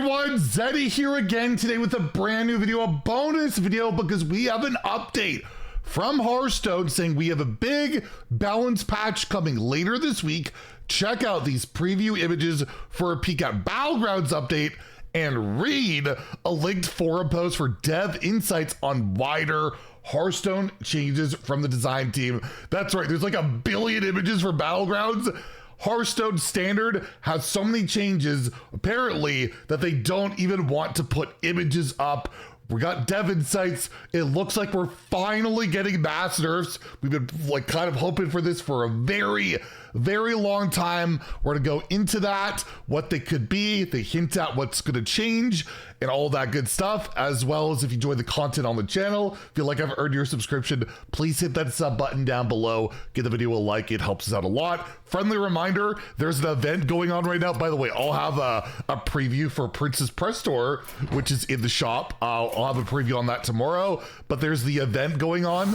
everyone, Zeddy here again today with a brand new video, a bonus video, because we have an update from Hearthstone saying we have a big balance patch coming later this week. Check out these preview images for a peek at Battlegrounds update and read a linked forum post for dev insights on wider Hearthstone changes from the design team. That's right, there's like 1 billion images for Battlegrounds. Hearthstone Standard has so many changes, apparently, that they don't even want to put images up. We got dev insights. It looks like we're finally getting mass nerfs. We've been like kind of hoping for this for a very, very long time. We're gonna go into that, what they could be. They hint at what's gonna change and all that good stuff, as well as if you enjoy the content on the channel, feel like I've earned your subscription, please hit that sub button down below. Give the video a like, it helps us out a lot. Friendly reminder, there's an event going on right now. By the way, I'll have a preview for Princess Press Store, which is in the shop. I'll have a preview on that tomorrow, but there's the event going on.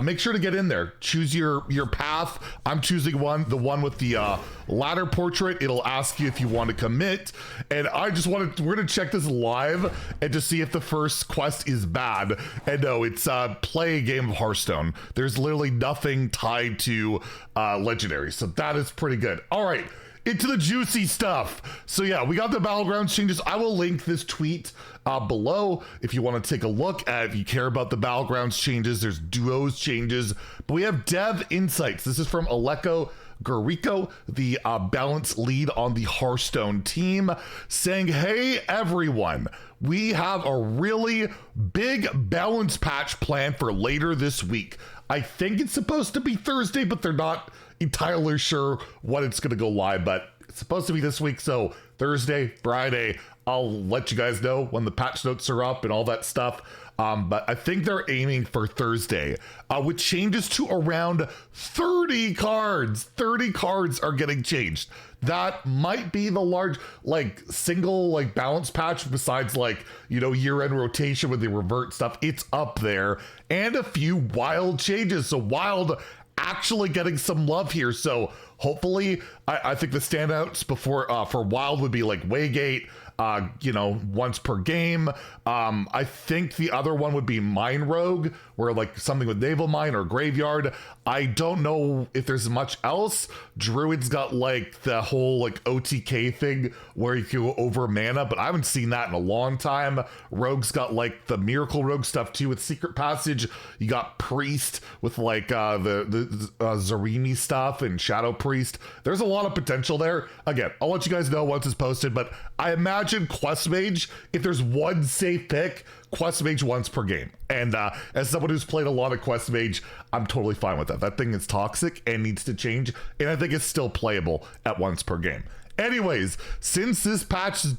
Make sure to get in there. Choose your path. I'm choosing the one with the ladder portrait. It'll ask you if you want to commit. And I just we're gonna check this live and just see if the first quest is bad. And no, it's play a game of Hearthstone. There's literally nothing tied to legendary. So that is pretty good. All right. Into the juicy stuff. So yeah, we got the Battlegrounds changes. I will link this tweet below if you want to take a look at, if you care about the Battlegrounds changes. There's duos changes, but we have dev insights. This is from Aleko Garrico, the balance lead on the Hearthstone team, saying, hey everyone, we have a really big balance patch planned for later this week. I think it's supposed to be Thursday, but they're not entirely sure when it's going to go live, but it's supposed to be this week. So Thursday, Friday, I'll let you guys know when the patch notes are up and all that stuff. But I think they're aiming for Thursday, with changes to around 30 cards. 30 cards are getting changed. That might be the large, single, balance patch besides, year-end rotation when they revert stuff. It's up there. And a few wild changes. So wild actually getting some love here. So hopefully, I think the standouts for wild would be like Waygate, once per game. I think the other one would be Mine Rogue, where something with Naval Mine or Graveyard. I don't know if there's much else. Druid's got the whole OTK thing where you can go over mana, but I haven't seen that in a long time. Rogue's got the Miracle Rogue stuff too with Secret Passage. You got Priest with the Zarimi stuff and Shadow Priest. There's a lot of potential there. Again, I'll let you guys know once it's posted, but I imagine Quest Mage, if there's one safe pick, Quest Mage once per game. And as someone who's played a lot of Quest Mage, I'm totally fine with that. That thing is toxic and needs to change, and I think it's still playable at once per game. Anyways, since this patch is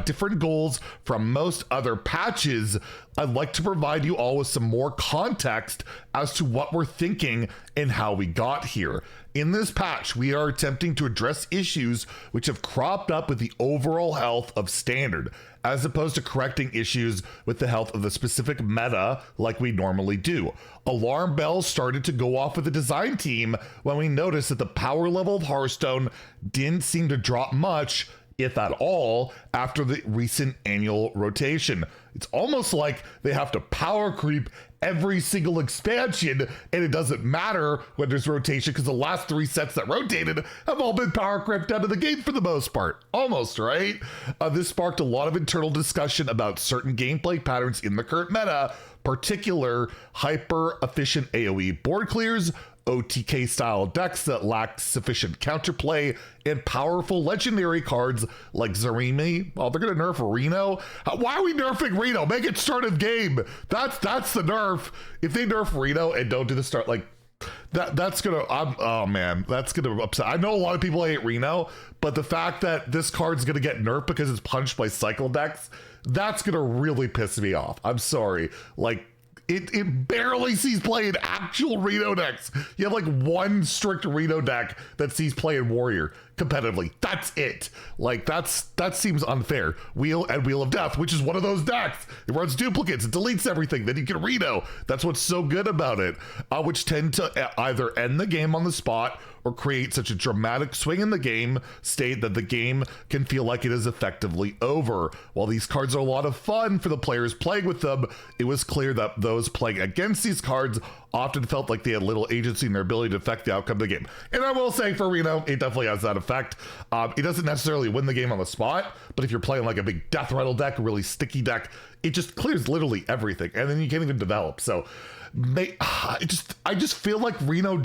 different goals from most other patches, I'd like to provide you all with some more context as to what we're thinking and how we got here. In this patch, we are attempting to address issues which have cropped up with the overall health of Standard, as opposed to correcting issues with the health of the specific meta like we normally do. Alarm bells started to go off with the design team when we noticed that the power level of Hearthstone didn't seem to drop much, if at all, after the recent annual rotation. It's almost like they have to power creep every single expansion, and it doesn't matter when there's rotation because the last 3 sets that rotated have all been power crept out of the game for the most part. Almost, right? This sparked a lot of internal discussion about certain gameplay patterns in the current meta, particular hyper-efficient AoE board clears, OTK style decks that lack sufficient counterplay, and powerful legendary cards like Zarimi. Oh, they're gonna nerf Reno. Why are we nerfing Reno? Make it start of game. That's the nerf. If they nerf Reno and don't do the start, that's gonna, oh man, that's gonna upset. I know a lot of people hate Reno, but the fact that this card's gonna get nerfed because it's punched by cycle decks, that's gonna really piss me off. I'm sorry. It barely sees play in actual Reno decks. You have one strict Reno deck that sees play in Warrior. competitively. That's it. Like that seems unfair. Wheel and Wheel of Death, which is one of those decks. It runs duplicates, it deletes everything. Then you can Reno. That's what's so good about it. Which tend to either end the game on the spot or create such a dramatic swing in the game state that the game can feel like it is effectively over. While these cards are a lot of fun for the players playing with them, it was clear that those playing against these cards often felt like they had little agency in their ability to affect the outcome of the game. And I will say for Reno, it definitely has that effect. It doesn't necessarily win the game on the spot, but if you're playing like a big death rattle deck, a really sticky deck, it just clears literally everything, and then you can't even develop. So I just feel like Reno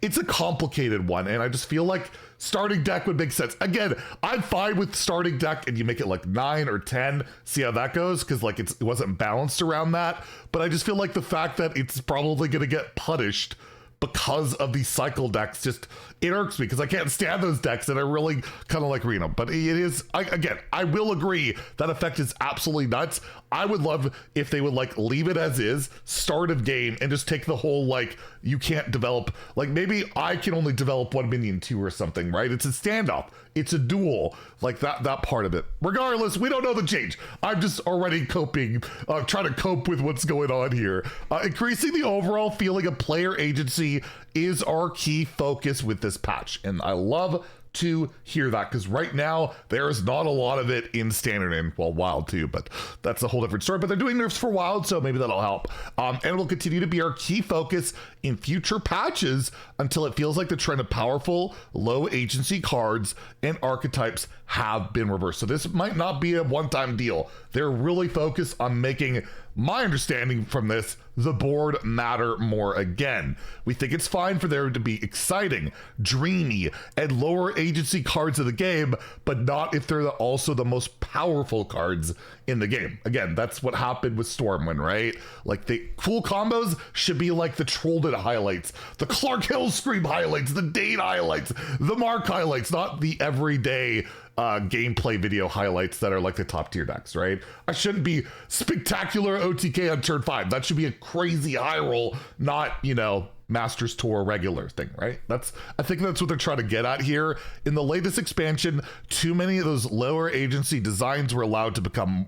it's a complicated one, and I just feel like starting deck would make sense. Again, I'm fine with starting deck and you make it like 9 or 10, see how that goes, because like it wasn't balanced around that. But I just feel like the fact that it's probably going to get punished because of these cycle decks, it irks me because I can't stand those decks, and I really kind of like Reno. But it is, I will agree that effect is absolutely nuts. I would love if they would like leave it as is, start of game, and just take the whole like you can't develop, like maybe I can only develop 1 minion 2 or something, right? It's a standoff, it's a duel, like that part of it. Regardless, we don't know the change. I'm just already coping, trying to cope with what's going on here. Increasing the overall feeling of player agency is our key focus with this patch, and I love to hear that, because right now there is not a lot of it in standard and well wild too, but that's a whole different story. But they're doing nerfs for wild, so maybe that'll help, and it will continue to be our key focus in future patches until it feels like the trend of powerful low agency cards and archetypes have been reversed. So this might not be a one-time deal. They're really focused on making, my understanding from this, the board matter more again. We think it's fine for there to be exciting, dreamy, and lower agency cards of the game, but not if they're also the most powerful cards in the game. Again, that's what happened with Stormwind, right? Like the cool combos should be like the Trolled highlights, the Clark Hill Scream highlights, the Dane highlights, the Mark highlights, not the everyday gameplay video highlights that are like the top tier decks, right? I shouldn't be spectacular OTK on turn 5. That should be a crazy high roll, not, Masters Tour regular thing, right? I think that's what they're trying to get at here. In the latest expansion, too many of those lower agency designs were allowed to become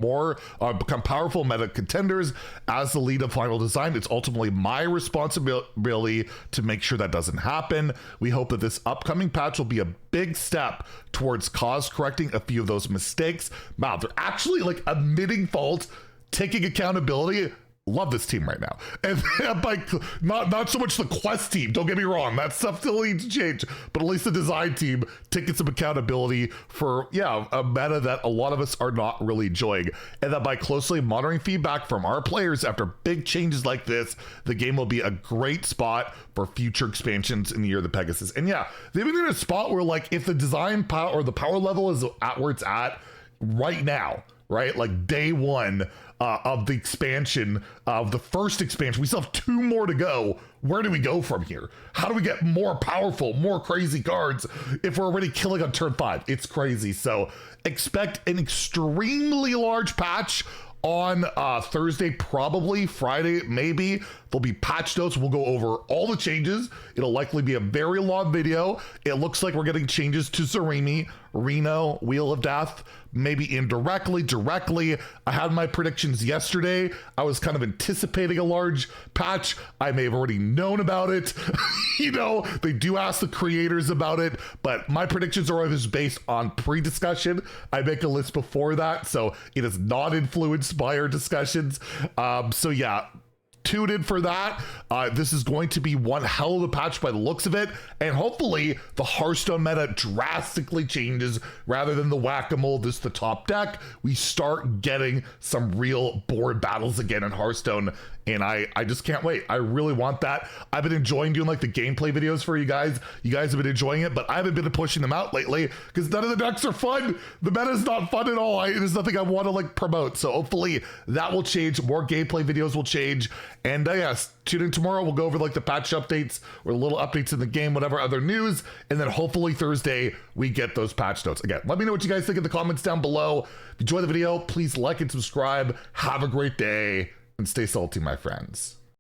powerful meta contenders as the lead of final design. It's ultimately my responsibility to make sure that doesn't happen. We hope that this upcoming patch will be a big step towards cause correcting a few of those mistakes. Wow, they're actually like admitting fault, taking accountability. Love this team right now. And by not so much the quest team, don't get me wrong, that stuff still needs to change, but at least the design team taking some accountability for a meta that a lot of us are not really enjoying, and that by closely monitoring feedback from our players after big changes like this, the game will be a great spot for future expansions in the year of the Pegasus. And yeah, they've been in a spot where like if the design power or the power level is at where it's at right now, right, like day one of the expansion, of the first expansion, we still have 2 more to go. Where do we go from here? How do we get more powerful, more crazy cards if we're already killing on turn 5? It's crazy. So expect an extremely large patch on Thursday, probably Friday, maybe. There'll be patch notes. We'll go over all the changes. It'll likely be a very long video. It looks like we're getting changes to Zarimi, Reno, Wheel of Death, maybe indirectly, directly. I had my predictions yesterday. I was kind of anticipating a large patch. I may have already known about it. They do ask the creators about it, but my predictions are always based on pre-discussion. I make a list before that, so it is not influenced by our discussions. So yeah, tune in for that. This is going to be one hell of a patch by the looks of it, and hopefully the Hearthstone meta drastically changes. Rather than the whack-a-mole, this is the top deck, we start getting some real board battles again in Hearthstone, and I just can't wait. I really want that. I've been enjoying doing like the gameplay videos for you guys. You guys have been enjoying it, but I haven't been pushing them out lately because none of the decks are fun. The meta is not fun at all. There's nothing I want to like promote. So hopefully that will change. More gameplay videos will change. And yes, tune in tomorrow. We'll go over like the patch updates or little updates in the game, whatever other news. And then hopefully Thursday we get those patch notes. Again, let me know what you guys think in the comments down below. If you enjoyed the video, please like and subscribe. Have a great day and stay salty, my friends.